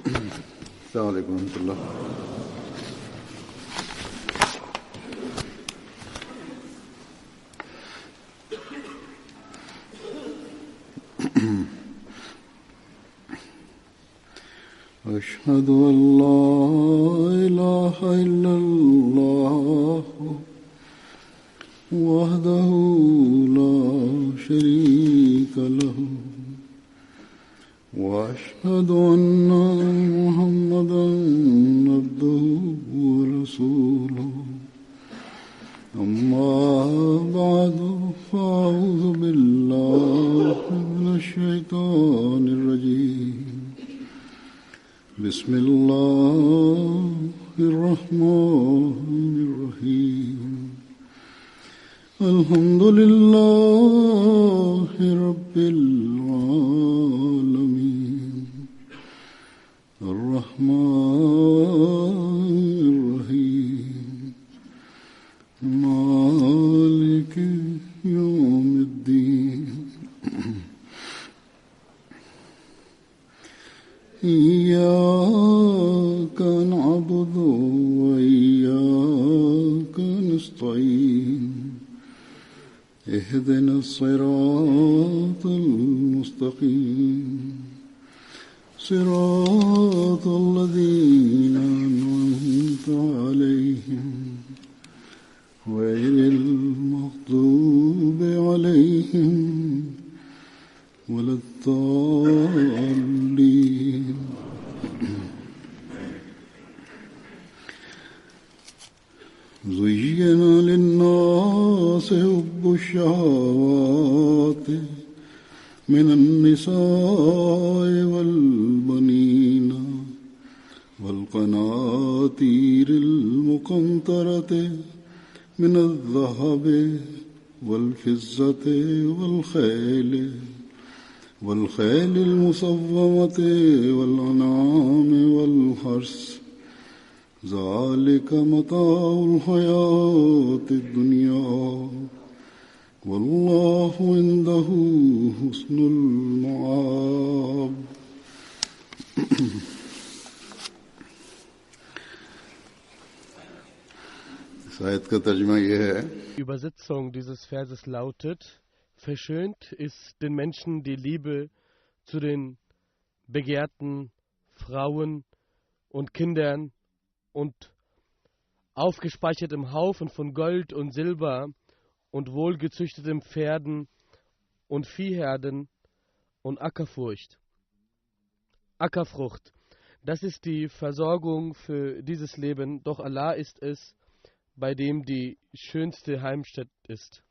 السلام عليكم ورحمة الله. أشهد أن لا إله إلا الله وحده لا شريك له وأشهد أن محمدا عبده ورسوله أما بعد فأعوذ بالله من الشيطان الرجيم بسم الله الرحمن الرحيم الحمد لله رب العالمين الرحمن الرحيم مالك يوم الدين إياك نعبد وإياك نستعين اهدنا الصراط المستقيم صراط الذين أنعمت عليهم غير المغضوب عليهم ولا الضالين. زين للناس حب الشهوات من النساء والبنين والقناطير المقنطرة من الذهب والفضة والخيل المصومة والأنعام والحرث ذلك متاع الحياة الدنيا والله عنده حسن المآب. Die Übersetzung dieses Verses lautet: Verschönt ist den Menschen die Liebe zu den begehrten Frauen und Kindern und aufgespeichert im Haufen von Gold und Silber und wohlgezüchteten Pferden und Viehherden und Ackerfrucht. Das ist die Versorgung für dieses Leben, doch Allah ist es, bei dem die schönste Heimstatt ist.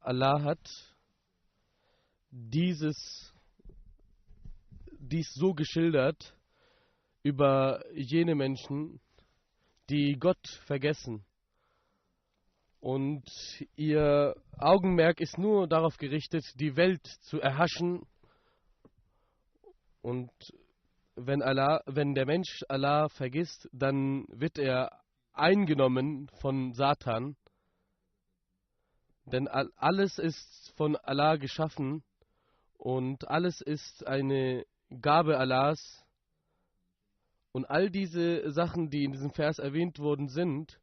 Allah hat dies so geschildert über jene Menschen, die Gott vergessen. Und ihr Augenmerk ist nur darauf gerichtet, die Welt zu erhaschen. Und wenn der Mensch Allah vergisst, dann wird er eingenommen von Satan. Denn alles ist von Allah geschaffen und alles ist eine Gabe Allahs. Und all diese Sachen, die in diesem Vers erwähnt worden sind,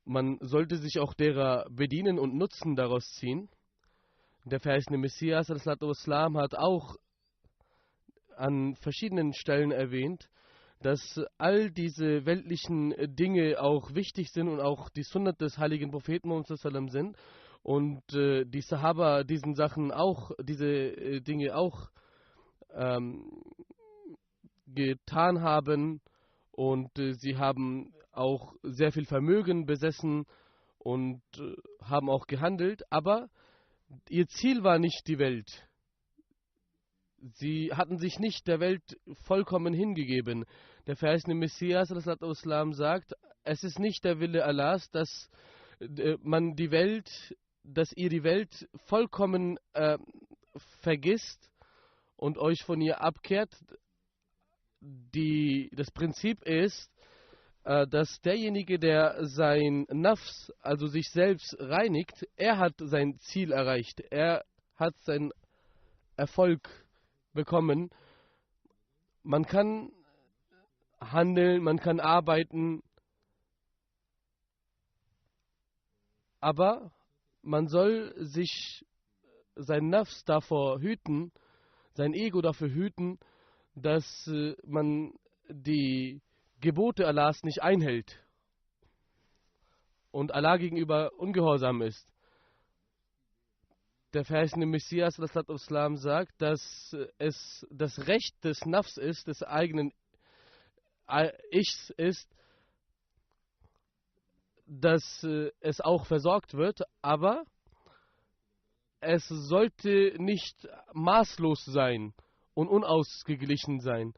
man sollte sich auch derer bedienen und Nutzen daraus ziehen. Der verheißene Messias ﷺ hat auch an verschiedenen Stellen erwähnt, dass all diese weltlichen Dinge auch wichtig sind und auch die Sunnat des heiligen Propheten Muhammad sind und die Sahaba diese Dinge auch getan haben und sie haben auch sehr viel Vermögen besessen und haben auch gehandelt, aber ihr Ziel war nicht die Welt. Sie hatten sich nicht der Welt vollkommen hingegeben. Der verheißene Messias sagt, es ist nicht der Wille Allahs, dass ihr die Welt vollkommen vergisst und euch von ihr abkehrt. Das Prinzip ist, dass derjenige, der sein Nafs, also sich selbst reinigt, er hat sein Ziel erreicht. Er hat seinen Erfolg bekommen. Man kann handeln, man kann arbeiten, aber man soll sich sein Nafs davor hüten, sein Ego dafür hüten, dass man die Gebote Allahs nicht einhält und Allah gegenüber ungehorsam ist. Der verheißene Messias Islam sagt, dass es das Recht des Nafs ist, des eigenen Ichs ist, dass es auch versorgt wird, aber es sollte nicht maßlos sein und unausgeglichen sein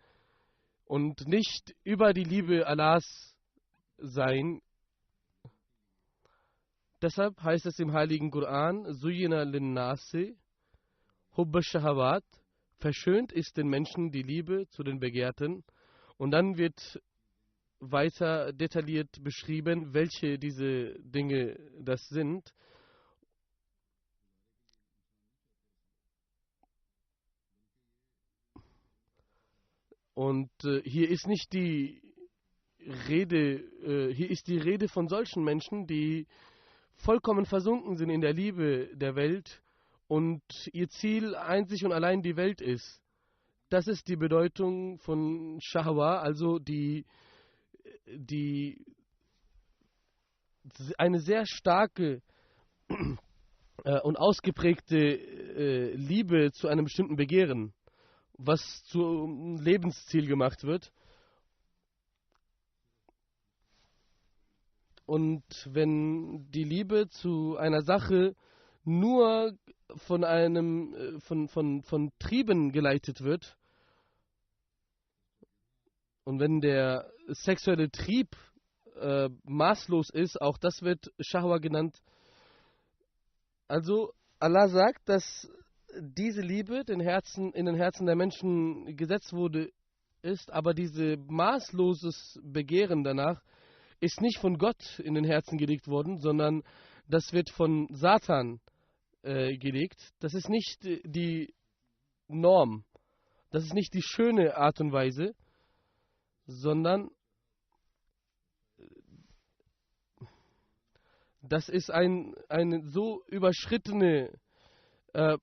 und nicht über die Liebe Allahs sein. Deshalb heißt es im Heiligen Koran, Zuyina lin-Nasi Hubba Shahawat, verschönt ist den Menschen die Liebe zu den Begehrten. Und dann wird weiter detailliert beschrieben, welche diese Dinge das sind. Und hier ist nicht die Rede, hier ist die Rede von solchen Menschen, die vollkommen versunken sind in der Liebe der Welt und ihr Ziel einzig und allein die Welt ist. Das ist die Bedeutung von Shahwa, also eine sehr starke und ausgeprägte Liebe zu einem bestimmten Begehren, was zum Lebensziel gemacht wird. Und wenn die Liebe zu einer Sache nur von von Trieben geleitet wird, und wenn der sexuelle Trieb maßlos ist, auch das wird Shahwa genannt. Also Allah sagt, dass diese Liebe in den Herzen der Menschen gesetzt wurde, ist, aber diese maßloses Begehren danach ist nicht von Gott in den Herzen gelegt worden, sondern das wird von Satan gelegt. Das ist nicht die Norm, das ist nicht die schöne Art und Weise, sondern das ist eine so überschrittene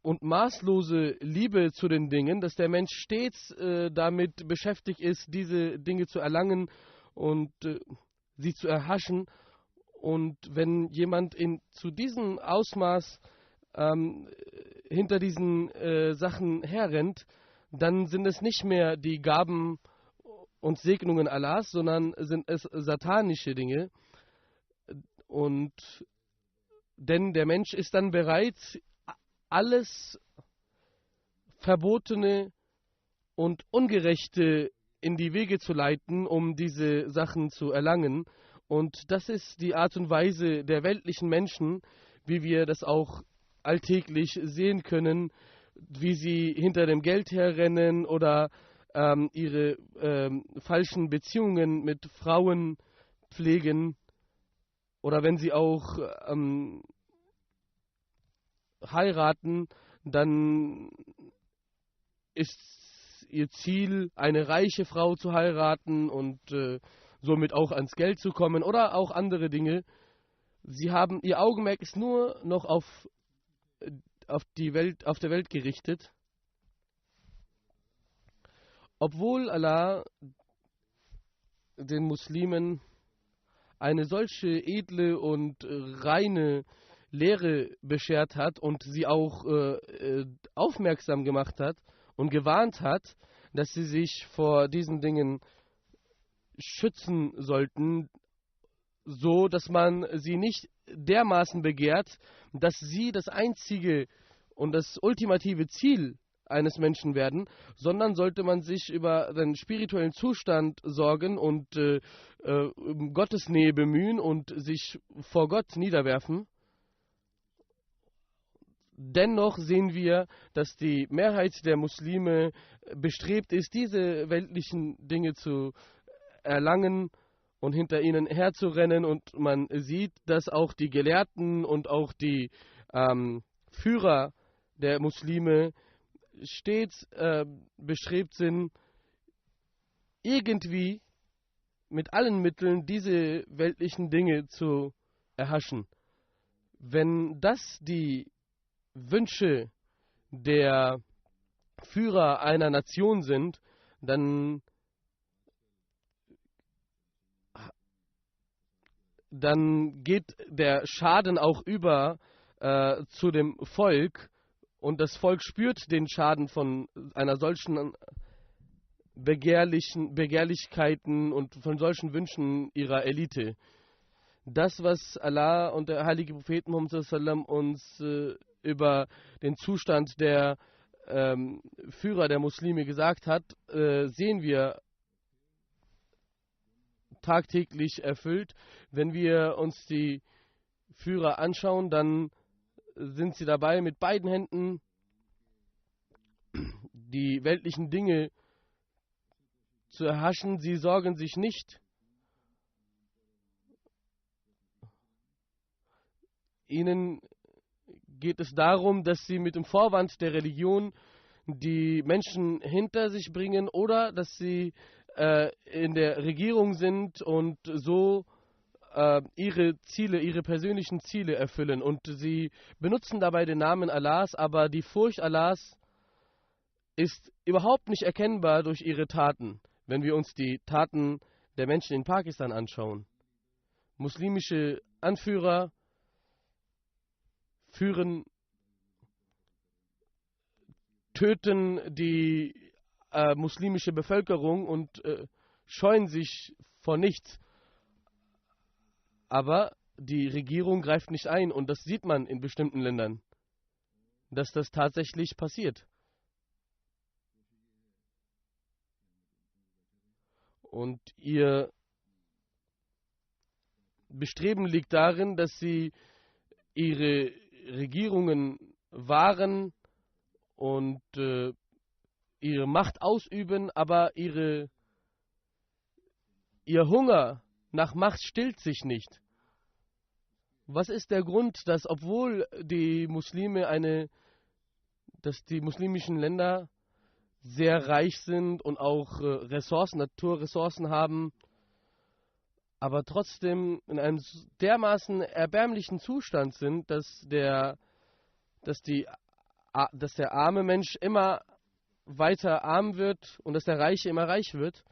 und maßlose Liebe zu den Dingen, dass der Mensch stets damit beschäftigt ist, diese Dinge zu erlangen und sie zu erhaschen. Und wenn jemand zu diesem Ausmaß hinter diesen Sachen herrennt, dann sind es nicht mehr die Gaben und Segnungen Allahs, sondern sind es satanische Dinge. Und denn der Mensch ist dann bereit, alles Verbotene und Ungerechte in die Wege zu leiten, um diese Sachen zu erlangen. Und das ist die Art und Weise der weltlichen Menschen, wie wir das auch alltäglich sehen können, wie sie hinter dem Geld herrennen oder ihre falschen Beziehungen mit Frauen pflegen. Oder wenn sie auch heiraten, dann ist ihr Ziel, eine reiche Frau zu heiraten und somit auch ans Geld zu kommen oder auch andere Dinge. Ihr Augenmerk ist nur noch auf der Welt gerichtet. Obwohl Allah den Muslimen eine solche edle und reine Lehre beschert hat und sie auch aufmerksam gemacht hat und gewarnt hat, dass sie sich vor diesen Dingen schützen sollten, so dass man sie nicht dermaßen begehrt, dass sie das einzige und das ultimative Ziel eines Menschen werden, sondern sollte man sich über den spirituellen Zustand sorgen und Gottesnähe bemühen und sich vor Gott niederwerfen. Dennoch sehen wir, dass die Mehrheit der Muslime bestrebt ist, diese weltlichen Dinge zu erlangen und hinter ihnen herzurennen, und man sieht, dass auch die Gelehrten und auch die Führer der Muslime stets bestrebt sind, irgendwie mit allen Mitteln diese weltlichen Dinge zu erhaschen. Wenn das die Wünsche der Führer einer Nation sind, dann geht der Schaden auch über zu dem Volk, und das Volk spürt den Schaden von einer solchen Begehrlichkeiten und von solchen Wünschen ihrer Elite. Das, was Allah und der heilige Prophet Muhammad sallam uns über den Zustand der Führer der Muslime gesagt hat, sehen wir tagtäglich erfüllt. Wenn wir uns die Führer anschauen, dann sind sie dabei, mit beiden Händen die weltlichen Dinge zu erhaschen. Sie sorgen sich nicht. Ihnen geht es darum, dass sie mit dem Vorwand der Religion die Menschen hinter sich bringen oder dass sie in der Regierung sind und so ihre Ziele, ihre persönlichen Ziele erfüllen. Und sie benutzen dabei den Namen Allahs, aber die Furcht Allahs ist überhaupt nicht erkennbar durch ihre Taten. Wenn wir uns die Taten der Menschen in Pakistan anschauen. Muslimische Anführer töten die muslimische Bevölkerung und scheuen sich vor nichts. Aber die Regierung greift nicht ein, und das sieht man in bestimmten Ländern, dass das tatsächlich passiert. Und ihr Bestreben liegt darin, dass sie ihre Regierungen wahren und ihre Macht ausüben, aber ihr Hunger nach Macht stillt sich nicht. Was ist der Grund, dass obwohl die muslimischen Länder sehr reich sind und auch Naturressourcen haben, aber trotzdem in einem dermaßen erbärmlichen Zustand sind, dass der arme Mensch immer weiter arm wird und dass der Reiche immer reich wird?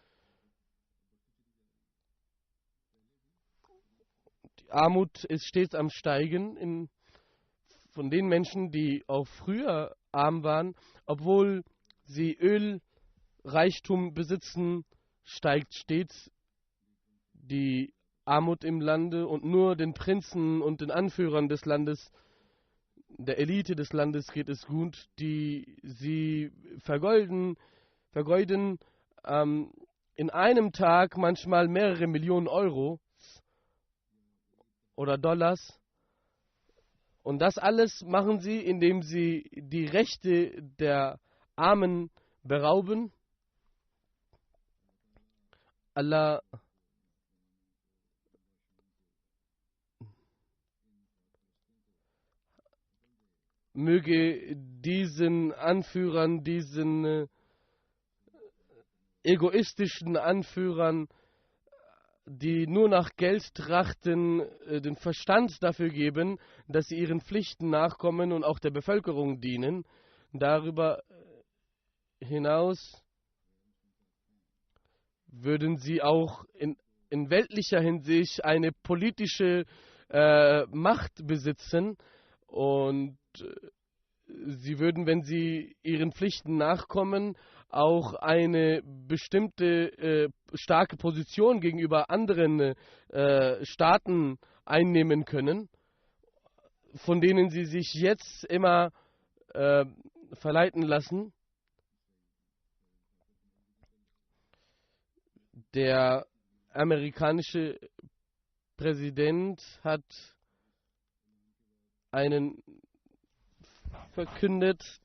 Die Armut ist stets am Steigen von den Menschen, die auch früher arm waren. Obwohl sie Ölreichtum besitzen, steigt stets die Armut im Lande, und nur den Prinzen und den Anführern des Landes, der Elite des Landes, geht es gut, die sie vergeuden in einem Tag manchmal mehrere Millionen Euro oder Dollars. Und das alles machen sie, indem sie die Rechte der Armen berauben. Allah möge diesen Anführern, diesen egoistischen Anführern, die nur nach Geld trachten, den Verstand dafür geben, dass sie ihren Pflichten nachkommen und auch der Bevölkerung dienen. Darüber hinaus würden sie auch in weltlicher Hinsicht eine politische Macht besitzen, und sie würden, wenn sie ihren Pflichten nachkommen, auch eine bestimmte starke Position gegenüber anderen Staaten einnehmen können, von denen sie sich jetzt immer verleiten lassen. Der amerikanische Präsident hat einen verkündet,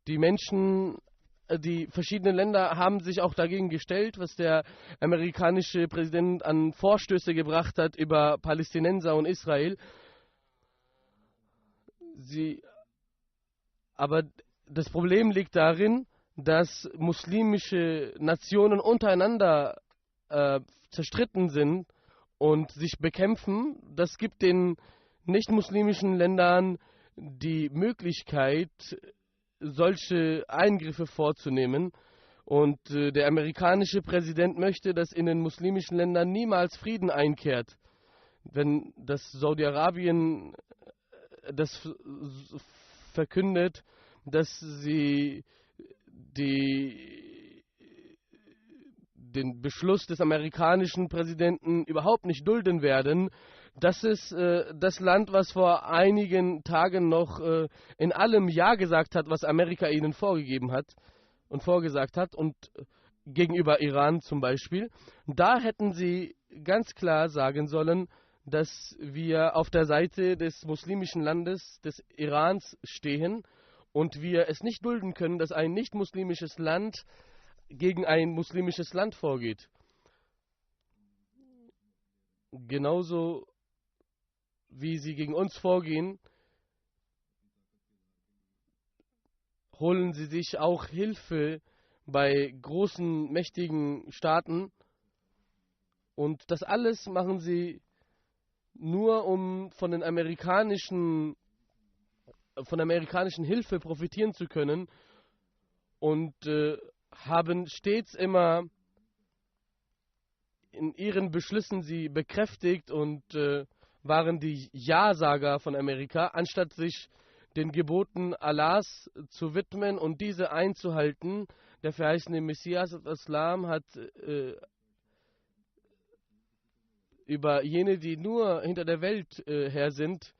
die Menschen die verschiedenen Länder haben sich auch dagegen gestellt, was der amerikanische Präsident an Vorstöße gebracht hat über Palästinenser und Israel. Aber das Problem liegt darin, dass muslimische Nationen untereinander zerstritten sind und sich bekämpfen. Das gibt den nicht-muslimischen Ländern die Möglichkeit, solche Eingriffe vorzunehmen. Und der amerikanische Präsident möchte, dass in den muslimischen Ländern niemals Frieden einkehrt. Wenn das Saudi-Arabien das verkündet, dass sie den Beschluss des amerikanischen Präsidenten überhaupt nicht dulden werden. Das ist das Land, was vor einigen Tagen noch in allem Ja gesagt hat, was Amerika ihnen vorgegeben hat und vorgesagt hat, und gegenüber Iran zum Beispiel. Da hätten sie ganz klar sagen sollen, dass wir auf der Seite des muslimischen Landes, des Irans, stehen und wir es nicht dulden können, dass ein nicht-muslimisches Land gegen ein muslimisches Land vorgeht. Genauso wie sie gegen uns vorgehen, holen sie sich auch Hilfe bei großen, mächtigen Staaten. Und das alles machen sie nur, um von der amerikanischen Hilfe profitieren zu können, und haben stets immer in ihren Beschlüssen sie bekräftigt und waren die Ja-Sager von Amerika, anstatt sich den Geboten Allahs zu widmen und diese einzuhalten. Der verheißene Messias al-Islam hat über jene, die nur hinter der Welt her sind,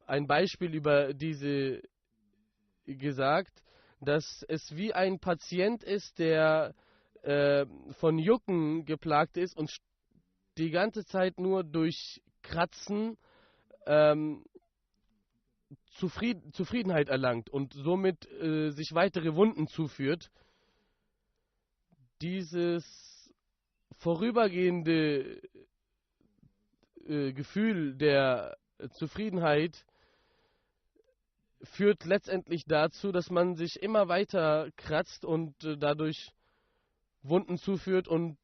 ein Beispiel über diese gesagt, dass es wie ein Patient ist, der von Jucken geplagt ist und die ganze Zeit nur durch Kratzen Zufriedenheit erlangt und somit sich weitere Wunden zuführt. Dieses vorübergehende Gefühl der Zufriedenheit führt letztendlich dazu, dass man sich immer weiter kratzt und dadurch Wunden zuführt und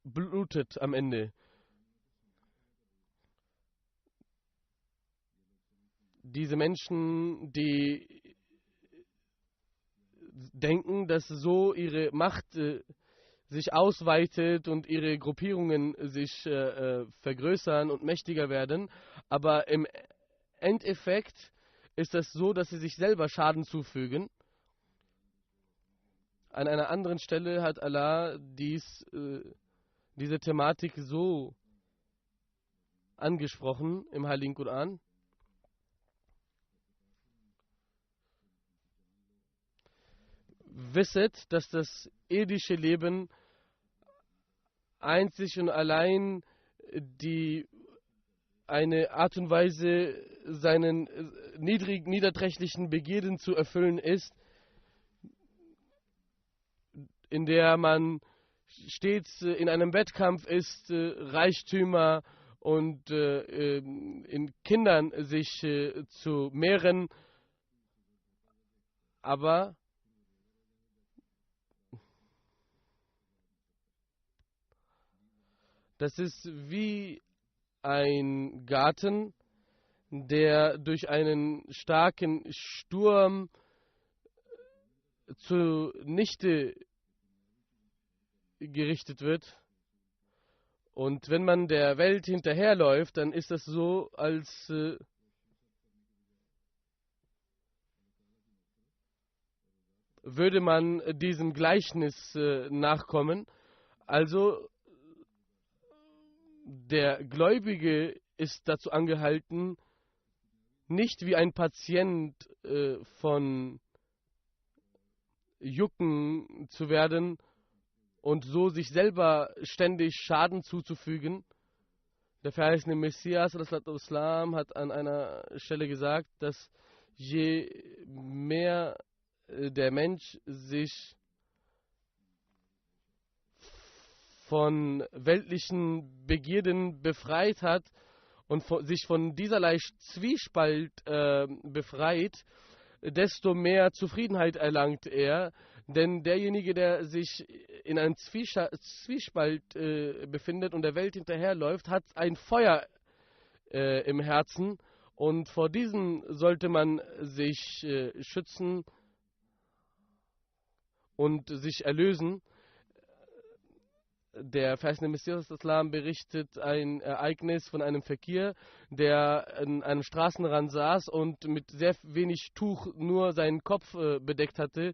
blutet am Ende. Diese Menschen, die denken, dass so ihre Macht sich ausweitet und ihre Gruppierungen sich vergrößern und mächtiger werden, aber im Endeffekt ist es so, dass sie sich selber Schaden zufügen. An einer anderen Stelle hat Allah diese Thematik so angesprochen im Heiligen Koran. Wisset, dass das irdische Leben einzig und allein eine Art und Weise, seinen niederträchtigen Begierden zu erfüllen ist, in der man stets in einem Wettkampf ist, Reichtümer und in Kindern sich zu mehren, aber das ist wie ein Garten, der durch einen starken Sturm zunichte gerichtet wird. Und wenn man der Welt hinterherläuft, dann ist das so, als würde man diesem Gleichnis nachkommen. Also der Gläubige ist dazu angehalten, nicht wie ein Patient von Jucken zu werden und so sich selber ständig Schaden zuzufügen. Der verheißene Messias al-Islam hat an einer Stelle gesagt, dass je mehr der Mensch sich von weltlichen Begierden befreit hat und sich von dieserlei Zwiespalt befreit, desto mehr Zufriedenheit erlangt er. Denn derjenige, der sich in einem Zwiespalt befindet und der Welt hinterherläuft, hat ein Feuer im Herzen, und vor diesem sollte man sich schützen und sich erlösen. Der verheißene Messias des Islam berichtet ein Ereignis von einem Fakir, der an einem Straßenrand saß und mit sehr wenig Tuch nur seinen Kopf bedeckt hatte.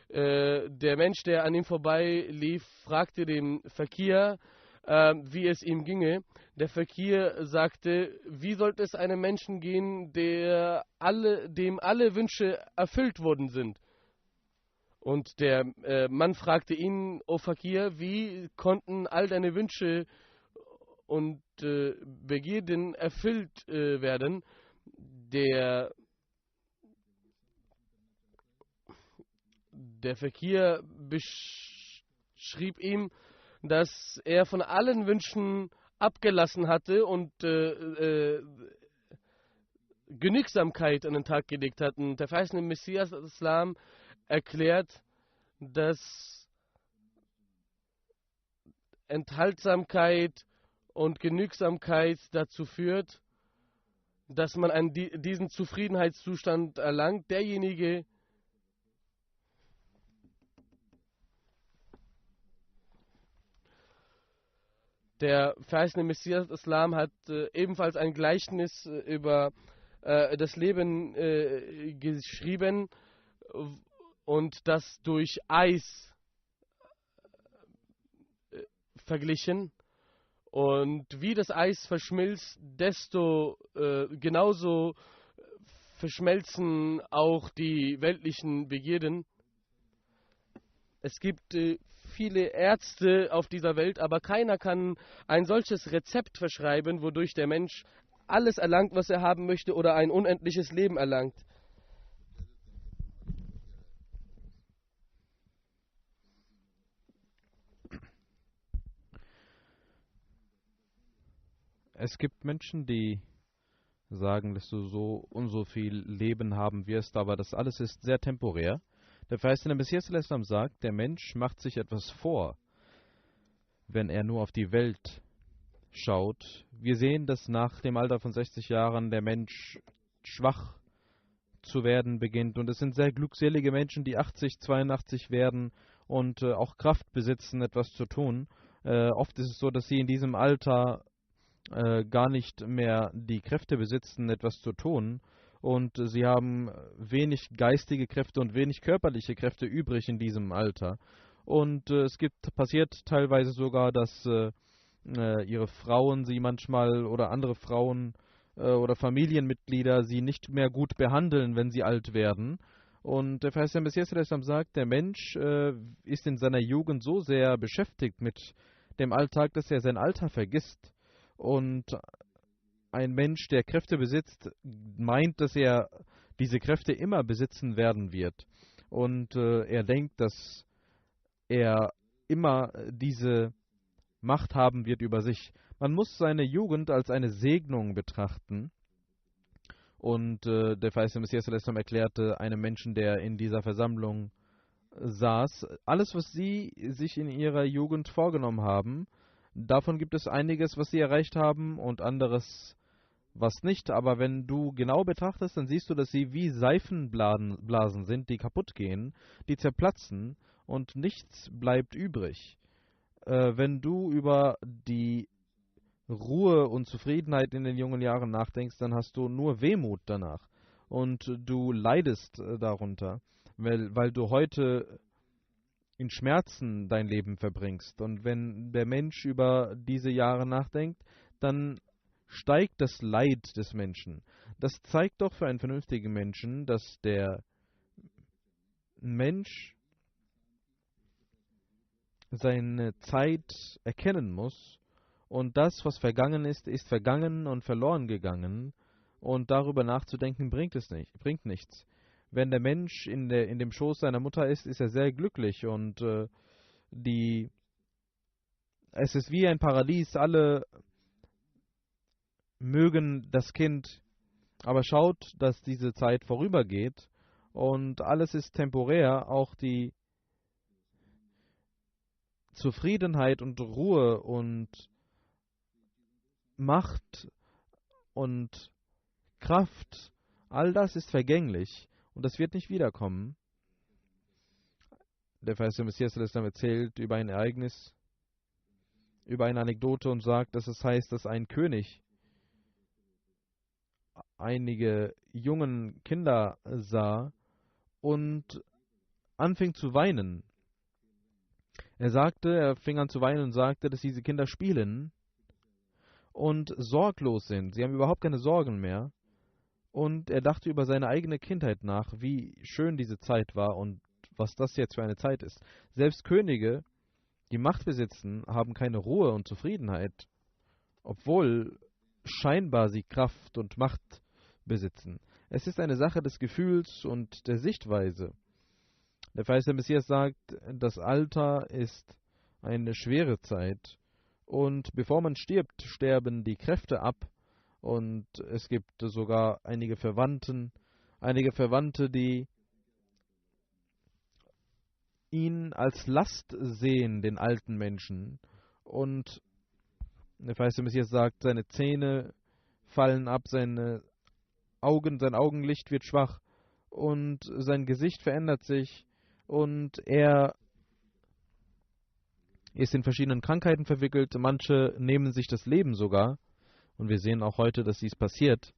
Der Mensch, der an ihm vorbeilief, fragte den Fakir, wie es ihm ginge. Der Fakir sagte, wie sollte es einem Menschen gehen, dem alle Wünsche erfüllt worden sind? Und der Mann fragte ihn, O Fakir, wie konnten all deine Wünsche und Begierden erfüllt werden? Der Fakir beschrieb ihm, dass er von allen Wünschen abgelassen hatte und Genügsamkeit an den Tag gelegt hat. Und der verheißene Messias des Islam erklärt, dass Enthaltsamkeit und Genügsamkeit dazu führt, dass man diesen Zufriedenheitszustand erlangt. Derjenige, der verheißene Messias des Islam hat ebenfalls ein Gleichnis über das Leben geschrieben und das durch Eis verglichen. Und wie das Eis verschmilzt, desto genauso verschmelzen auch die weltlichen Begierden. Es gibt viele Ärzte auf dieser Welt, aber keiner kann ein solches Rezept verschreiben, wodurch der Mensch alles erlangt, was er haben möchte, oder ein unendliches Leben erlangt. Es gibt Menschen, die sagen, dass du so und so viel Leben haben wirst, aber das alles ist sehr temporär. Der verheißene Messias al-Islam sagt, der Mensch macht sich etwas vor, wenn er nur auf die Welt schaut. Wir sehen, dass nach dem Alter von 60 Jahren der Mensch schwach zu werden beginnt. Und es sind sehr glückselige Menschen, die 80, 82 werden und auch Kraft besitzen, etwas zu tun. Oft ist es so, dass sie in diesem Alter gar nicht mehr die Kräfte besitzen, etwas zu tun. Und sie haben wenig geistige Kräfte und wenig körperliche Kräfte übrig in diesem Alter. Und passiert teilweise sogar, dass ihre Frauen sie manchmal oder andere Frauen oder Familienmitglieder sie nicht mehr gut behandeln, wenn sie alt werden. Und der verheißene Messias sagt, der Mensch ist in seiner Jugend so sehr beschäftigt mit dem Alltag, dass er sein Alter vergisst. Und ein Mensch, der Kräfte besitzt, meint, dass er diese Kräfte immer besitzen werden wird. Und er denkt, dass er immer diese Macht haben wird über sich. Man muss seine Jugend als eine Segnung betrachten. Und der verheißene Messias erklärte einem Menschen, der in dieser Versammlung saß, alles, was sie sich in ihrer Jugend vorgenommen haben, davon gibt es einiges, was sie erreicht haben und anderes, was nicht. Aber wenn du genau betrachtest, dann siehst du, dass sie wie Seifenblasen sind, die kaputt gehen, die zerplatzen und nichts bleibt übrig. Wenn du über die Ruhe und Zufriedenheit in den jungen Jahren nachdenkst, dann hast du nur Wehmut danach. Und du leidest darunter, weil du heute in Schmerzen dein Leben verbringst. Und wenn der Mensch über diese Jahre nachdenkt, dann steigt das Leid des Menschen. Das zeigt doch für einen vernünftigen Menschen, dass der Mensch seine Zeit erkennen muss und das, was vergangen ist, ist vergangen und verloren gegangen Und darüber nachzudenken bringt nichts. Wenn der Mensch in dem Schoß seiner Mutter ist, ist er sehr glücklich und es ist wie ein Paradies. Alle mögen das Kind, aber schaut, dass diese Zeit vorübergeht und alles ist temporär. Auch die Zufriedenheit und Ruhe und Macht und Kraft, all das ist vergänglich und das wird nicht wiederkommen. Der Verse Messias erzählt über ein Ereignis, über eine Anekdote und sagt, dass es heißt, dass ein König einige jungen Kinder sah und anfing zu weinen. Er fing an zu weinen und sagte, dass diese Kinder spielen und sorglos sind. Sie haben überhaupt keine Sorgen mehr. Und er dachte über seine eigene Kindheit nach, wie schön diese Zeit war und was das jetzt für eine Zeit ist. Selbst Könige, die Macht besitzen, haben keine Ruhe und Zufriedenheit, obwohl scheinbar sie Kraft und Macht besitzen. Es ist eine Sache des Gefühls und der Sichtweise. Der Verse Messias sagt, das Alter ist eine schwere Zeit und bevor man stirbt, sterben die Kräfte ab und es gibt sogar einige Verwandte, die ihn als Last sehen, den alten Menschen. Und der Verse Messias sagt, seine Zähne fallen ab, sein Augenlicht wird schwach und sein Gesicht verändert sich und er ist in verschiedenen Krankheiten verwickelt. Manche nehmen sich das Leben sogar. Und wir sehen auch heute, dass dies passiert.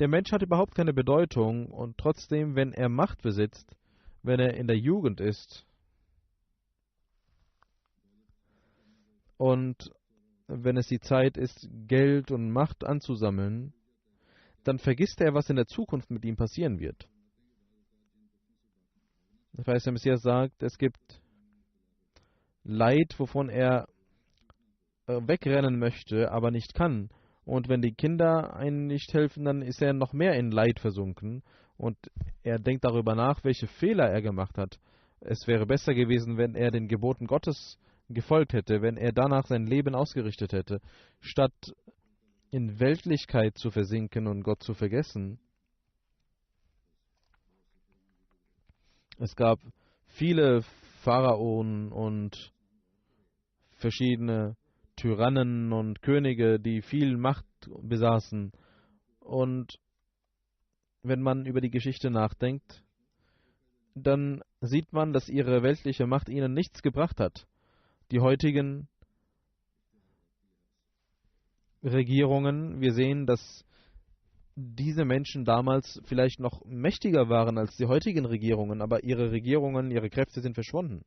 Der Mensch hat überhaupt keine Bedeutung und trotzdem, wenn er Macht besitzt, wenn er in der Jugend ist und wenn es die Zeit ist, Geld und Macht anzusammeln, dann vergisst er, was in der Zukunft mit ihm passieren wird. Das heißt, der Messias sagt, es gibt Leid, wovon er wegrennen möchte, aber nicht kann. Und wenn die Kinder einem nicht helfen, dann ist er noch mehr in Leid versunken. Und er denkt darüber nach, welche Fehler er gemacht hat. Es wäre besser gewesen, wenn er den Geboten Gottes gefolgt hätte, wenn er danach sein Leben ausgerichtet hätte, statt in Weltlichkeit zu versinken und Gott zu vergessen. Es gab viele Pharaonen und verschiedene Tyrannen und Könige, die viel Macht besaßen. Und wenn man über die Geschichte nachdenkt, dann sieht man, dass ihre weltliche Macht ihnen nichts gebracht hat. Die heutigen Regierungen, wir sehen, dass diese Menschen damals vielleicht noch mächtiger waren als die heutigen Regierungen, aber ihre Regierungen, ihre Kräfte sind verschwunden.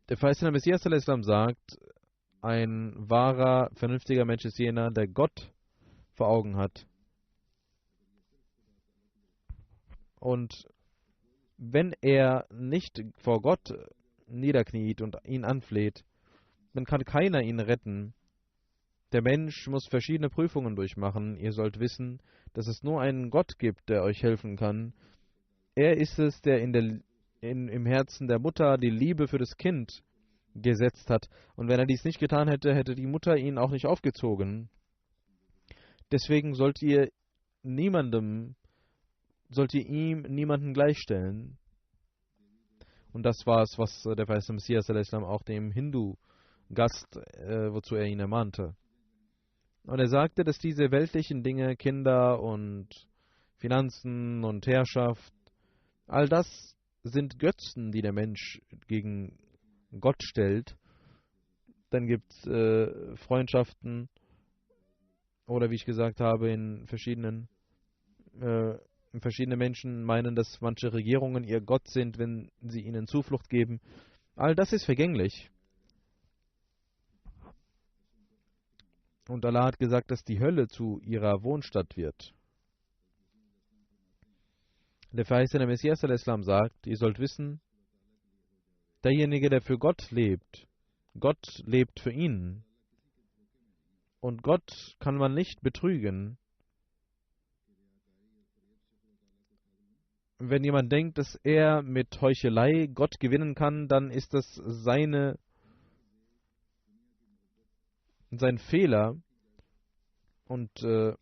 Der verheißene Messias sagt, ein wahrer, vernünftiger Mensch ist jener, der Gott vor Augen hat. Und wenn er nicht vor Gott niederkniet und ihn anfleht, dann kann keiner ihn retten. Der Mensch muss verschiedene Prüfungen durchmachen. Ihr sollt wissen, dass es nur einen Gott gibt, der euch helfen kann. Er ist es, der im Herzen der Mutter die Liebe für das Kind gesetzt hat. Und wenn er dies nicht getan hätte, hätte die Mutter ihn auch nicht aufgezogen. Deswegen sollt ihr niemanden gleichstellen. Und das war es, was der verheißene Messias auch dem Hindu-Gast, wozu er ihn ermahnte. Und er sagte, dass diese weltlichen Dinge, Kinder und Finanzen und Herrschaft, all das sind Götzen, die der Mensch gegen Gott stellt. Dann gibt es Freundschaften oder wie ich gesagt habe, verschiedene Menschen meinen, dass manche Regierungen ihr Gott sind, wenn sie ihnen Zuflucht geben. All das ist vergänglich. Und Allah hat gesagt, dass die Hölle zu ihrer Wohnstatt wird. Der verheißene Messias sagt, ihr sollt wissen, derjenige, der für Gott lebt für ihn. Und Gott kann man nicht betrügen. wenn jemand denkt, dass er mit Heuchelei Gott gewinnen kann, dann ist das sein Fehler und er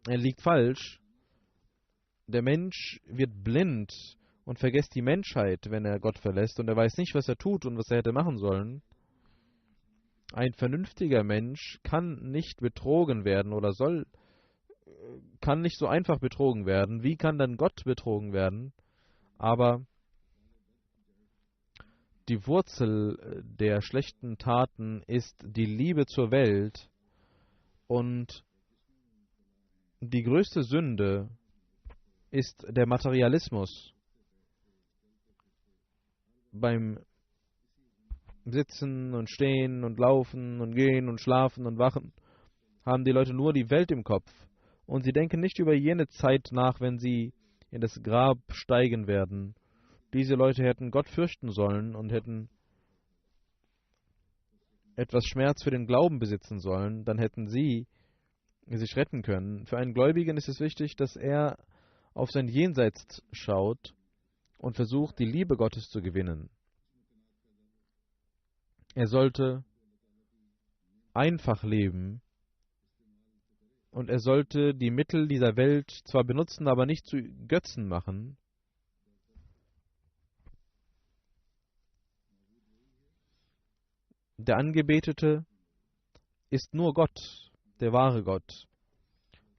liegt falsch. Der Mensch wird blind und vergisst die Menschheit, wenn er Gott verlässt, und er weiß nicht, was er tut und was er hätte machen sollen. Ein vernünftiger Mensch kann nicht betrogen werden oder kann nicht so einfach betrogen werden. Wie kann dann Gott betrogen werden? Aber die Wurzel der schlechten Taten ist die Liebe zur Welt, und die größte Sünde ist der Materialismus. Beim Sitzen und Stehen und Laufen und Gehen und Schlafen und Wachen haben die Leute nur die Welt im Kopf, und sie denken nicht über jene Zeit nach, wenn sie in das Grab steigen werden. Diese Leute hätten Gott fürchten sollen und hätten etwas Schmerz für den Glauben besitzen sollen, dann hätten sie sich retten können. Für einen Gläubigen ist es wichtig, dass er auf sein Jenseits schaut und versucht, die Liebe Gottes zu gewinnen. Er sollte einfach leben und er sollte die Mittel dieser Welt zwar benutzen, aber nicht zu Götzen machen. Der Angebetete ist nur Gott, der wahre Gott.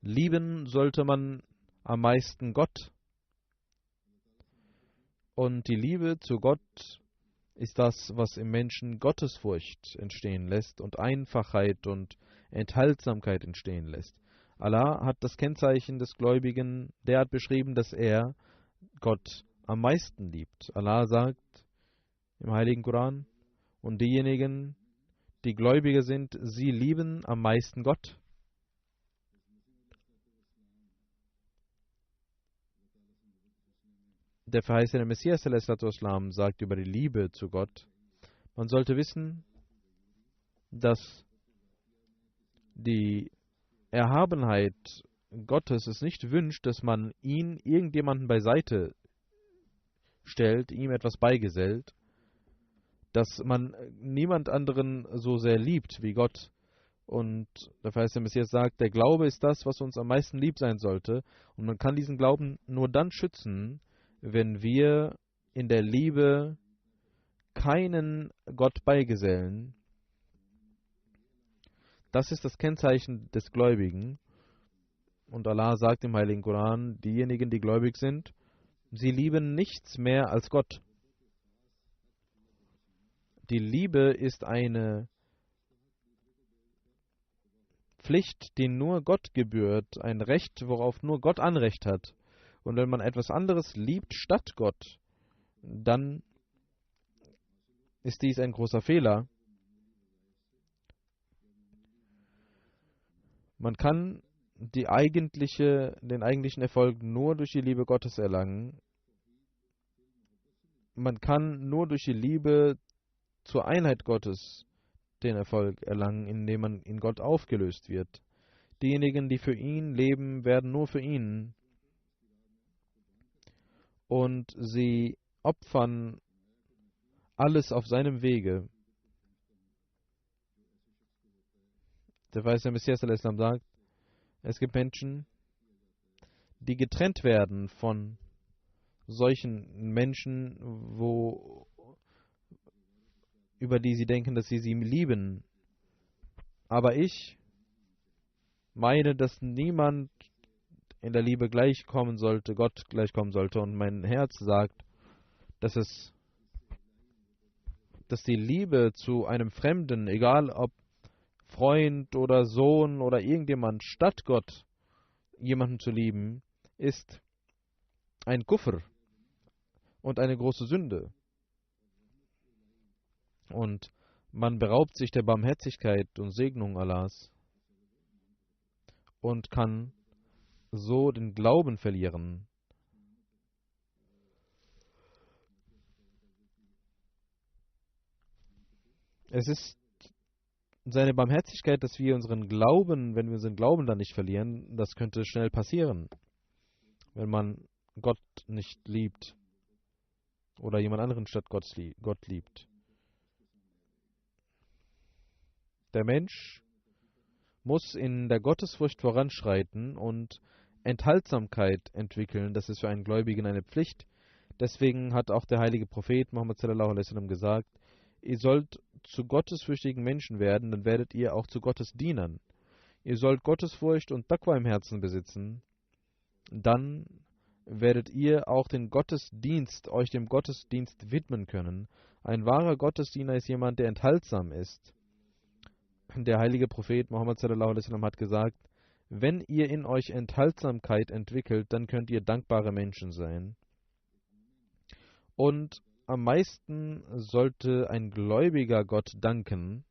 Lieben sollte man am meisten Gott. Und die Liebe zu Gott ist das, was im Menschen Gottesfurcht entstehen lässt und Einfachheit und Enthaltsamkeit entstehen lässt. Allah hat das Kennzeichen des Gläubigen derart beschrieben, dass er Gott am meisten liebt. Allah sagt im Heiligen Koran: Und diejenigen, die Gläubige sind, sie lieben am meisten Gott. Der verheißene Messias ﷺ sagt über die Liebe zu Gott: Man sollte wissen, dass die Erhabenheit Gottes es nicht wünscht, dass man ihn irgendjemanden beiseite stellt, ihm etwas beigesellt, dass man niemand anderen so sehr liebt wie Gott. Und der verheißene Messias sagt, der Glaube ist das, was uns am meisten lieb sein sollte, und man kann diesen Glauben nur dann schützen, wenn wir in der Liebe keinen Gott beigesellen. Das ist das Kennzeichen des Gläubigen. Und Allah sagt im Heiligen Koran, diejenigen, die gläubig sind, sie lieben nichts mehr als Gott. Die Liebe ist eine Pflicht, die nur Gott gebührt, ein Recht, worauf nur Gott Anrecht hat. Und wenn man etwas anderes liebt statt Gott, dann ist dies ein großer Fehler. Man kann den eigentlichen Erfolg nur durch die Liebe Gottes erlangen. Man kann nur durch die Liebe zur Einheit Gottes den Erfolg erlangen, indem man in Gott aufgelöst wird. Diejenigen, die für ihn leben, werden nur für ihn. Und sie opfern alles auf seinem Wege. Der verheißene Messias sagt, es gibt Menschen, die getrennt werden von solchen Menschen, über die sie denken, dass sie lieben. Aber ich meine, dass niemand in der Liebe gleichkommen sollte, Gott gleichkommen sollte. Und mein Herz sagt, dass die Liebe zu einem Fremden, egal ob Freund oder Sohn oder irgendjemand, statt Gott jemanden zu lieben, ist ein Kufr und eine große Sünde. Und man beraubt sich der Barmherzigkeit und Segnung Allahs und kann so den Glauben verlieren. Es ist seine Barmherzigkeit, dass wir unseren Glauben, wenn wir unseren Glauben dann nicht verlieren, das könnte schnell passieren. Wenn man Gott nicht liebt oder jemand anderen statt Gott liebt. Der Mensch muss in der Gottesfurcht voranschreiten und Enthaltsamkeit entwickeln. Das ist für einen Gläubigen eine Pflicht. Deswegen hat auch der heilige Prophet Muhammad sallallahu alaihi wasallam gesagt, ihr sollt zu gottesfürchtigen Menschen werden, dann werdet ihr auch zu Gottes Dienern. Ihr sollt Gottesfurcht und Taqwa im Herzen besitzen, dann werdet ihr auch euch dem Gottesdienst widmen können. Ein wahrer Gottesdiener ist jemand, der enthaltsam ist. Der heilige Prophet Muhammad sallallahu alaihi wasallam hat gesagt, wenn ihr in euch Enthaltsamkeit entwickelt, dann könnt ihr dankbare Menschen sein. Und am meisten sollte ein Gläubiger Gott danken.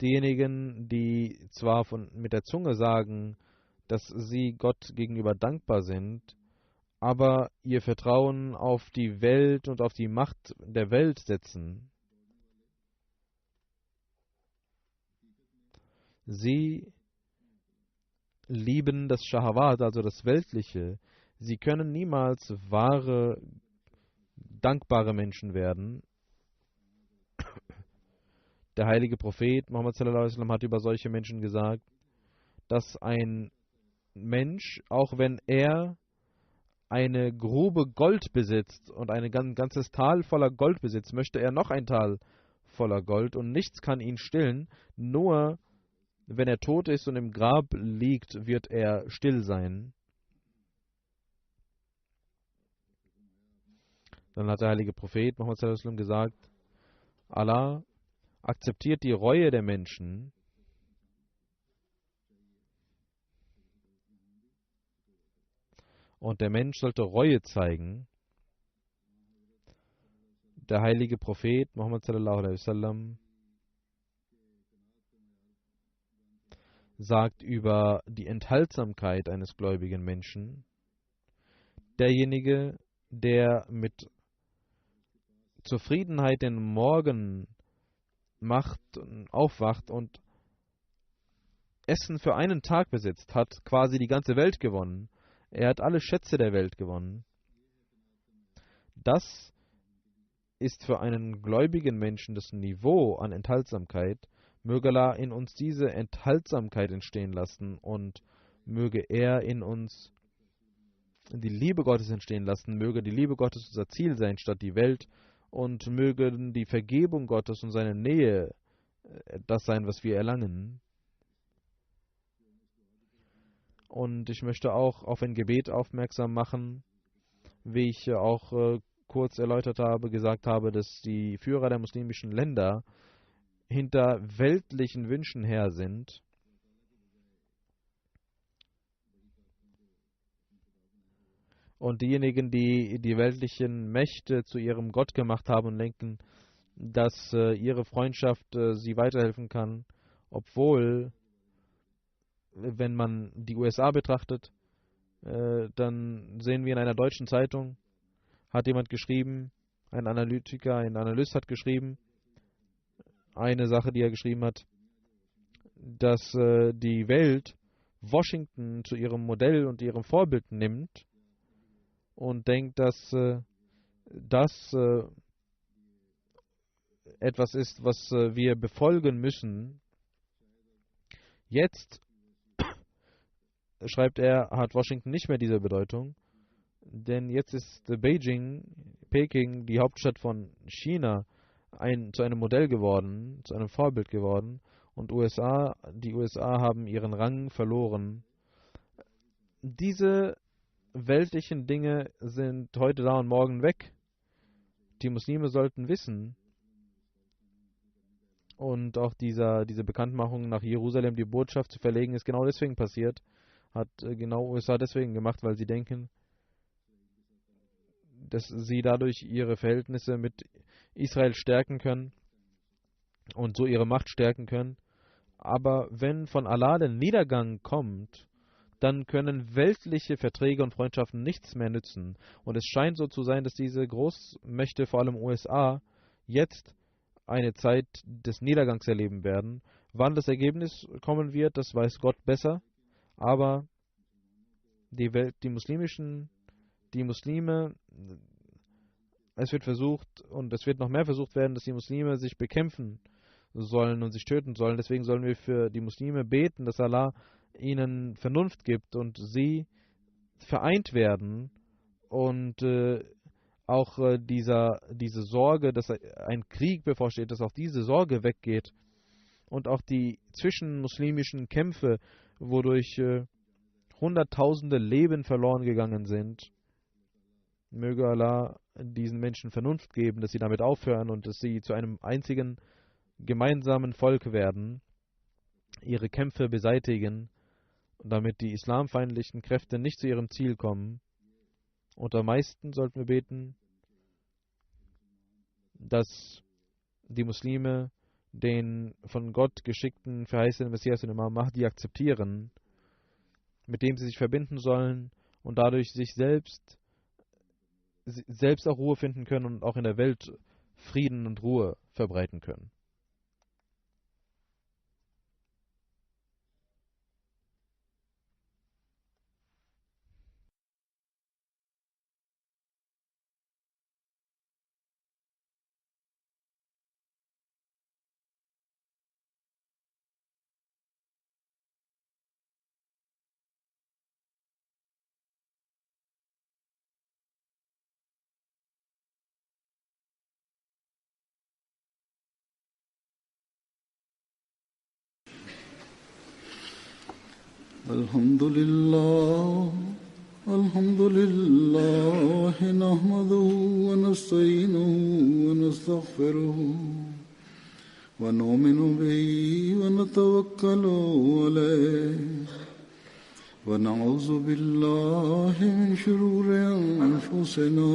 Diejenigen, die zwar mit der Zunge sagen, dass sie Gott gegenüber dankbar sind, aber ihr Vertrauen auf die Welt und auf die Macht der Welt setzen. Sie lieben das Shahawat, also das Weltliche. Sie können niemals wahre, dankbare Menschen werden. Der heilige Prophet Muhammad sallallahu alaihi wasallam hat über solche Menschen gesagt, dass ein Mensch, auch wenn er eine Grube Gold besitzt und ein ganzes Tal voller Gold besitzt, möchte er noch ein Tal voller Gold und nichts kann ihn stillen, nur wenn er tot ist und im Grab liegt, wird er still sein. Dann hat der heilige Prophet Muhammad sallallahu alaihi wasallam gesagt, Allah akzeptiert die Reue der Menschen und der Mensch sollte Reue zeigen. Der heilige Prophet Muhammad sallallahu alaihi wasallam sagt über die Enthaltsamkeit eines gläubigen Menschen, derjenige, der mit Zufriedenheit den Morgen aufwacht und Essen für einen Tag besitzt, hat quasi die ganze Welt gewonnen. Er hat alle Schätze der Welt gewonnen. Das ist für einen gläubigen Menschen das Niveau an Enthaltsamkeit. Möge Allah in uns diese Enthaltsamkeit entstehen lassen und möge er in uns die Liebe Gottes entstehen lassen. Möge die Liebe Gottes unser Ziel sein statt die Welt und möge die Vergebung Gottes und seine Nähe das sein, was wir erlangen. Und ich möchte auch auf ein Gebet aufmerksam machen, wie ich auch kurz erläutert habe, gesagt habe, dass die Führer der muslimischen Länder hinter weltlichen Wünschen her sind. Und diejenigen, die die weltlichen Mächte zu ihrem Gott gemacht haben und denken, dass ihre Freundschaft sie weiterhelfen kann, obwohl, wenn man die USA betrachtet, dann sehen wir in einer deutschen Zeitung, hat jemand geschrieben, ein Analyst hat geschrieben, eine Sache, die er geschrieben hat, dass die Welt Washington zu ihrem Modell und ihrem Vorbild nimmt und denkt, dass das etwas ist, was wir befolgen müssen. Jetzt, schreibt er, hat Washington nicht mehr diese Bedeutung, denn jetzt ist Peking, die Hauptstadt von China, zu einem Modell geworden, zu einem Vorbild geworden, und die USA haben ihren Rang verloren. Diese weltlichen Dinge sind heute da und morgen weg. Die Muslime sollten wissen, und auch diese Bekanntmachung nach Jerusalem, die Botschaft zu verlegen, ist genau deswegen passiert, hat genau USA deswegen gemacht, weil sie denken, dass sie dadurch ihre Verhältnisse mit Israel stärken können und so ihre Macht stärken können. Aber wenn von Allah der Niedergang kommt, dann können weltliche Verträge und Freundschaften nichts mehr nützen. Und es scheint so zu sein, dass diese Großmächte, vor allem USA, jetzt eine Zeit des Niedergangs erleben werden. Wann das Ergebnis kommen wird, das weiß Gott besser. Aber Die Muslime, es wird versucht und es wird noch mehr versucht werden, dass die Muslime sich bekämpfen sollen und sich töten sollen. Deswegen sollen wir für die Muslime beten, dass Allah ihnen Vernunft gibt und sie vereint werden und auch diese Sorge, dass ein Krieg bevorsteht, dass auch diese Sorge weggeht und auch die zwischenmuslimischen Kämpfe, wodurch Hunderttausende Leben verloren gegangen sind. Möge Allah diesen Menschen Vernunft geben, dass sie damit aufhören und dass sie zu einem einzigen gemeinsamen Volk werden, ihre Kämpfe beseitigen, damit die islamfeindlichen Kräfte nicht zu ihrem Ziel kommen. Und am meisten sollten wir beten, dass die Muslime den von Gott geschickten, verheißenen Messias und Imam Mahdi akzeptieren, mit dem sie sich verbinden sollen und dadurch sich selbst auch Ruhe finden können und auch in der Welt Frieden und Ruhe verbreiten können. الحمد لله نحمده ونستعينه ونستغفره ونؤمن به ونتوكل عليه ونعوذ بالله من شرور أنفسنا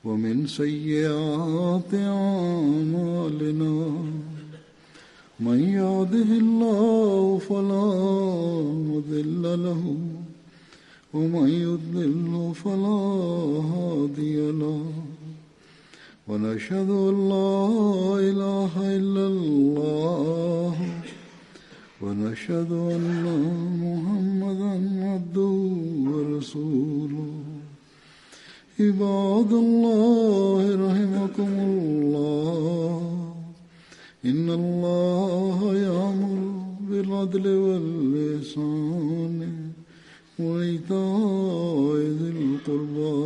ومن سيئات أعمالنا من يهده الله فلا مضل له ومن يضلل فلا هادي له ونشهد أن لا إله إلا الله ونشهد أن محمدا عبده ورسوله عباد الله رحمكم الله إن الله يأمر بالعدل والإحسان وإيتاء ذي القربى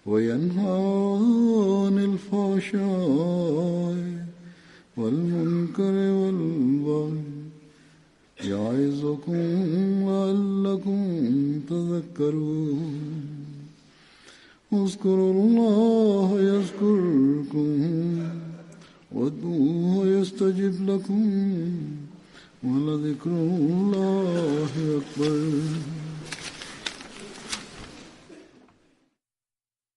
وينهى عن الفحشاء والمنكر والبغي يعظكم لعلكم تذكرون اذكروا الله يذكركم وادعوه يستجب لكم ولذكر الله أكبر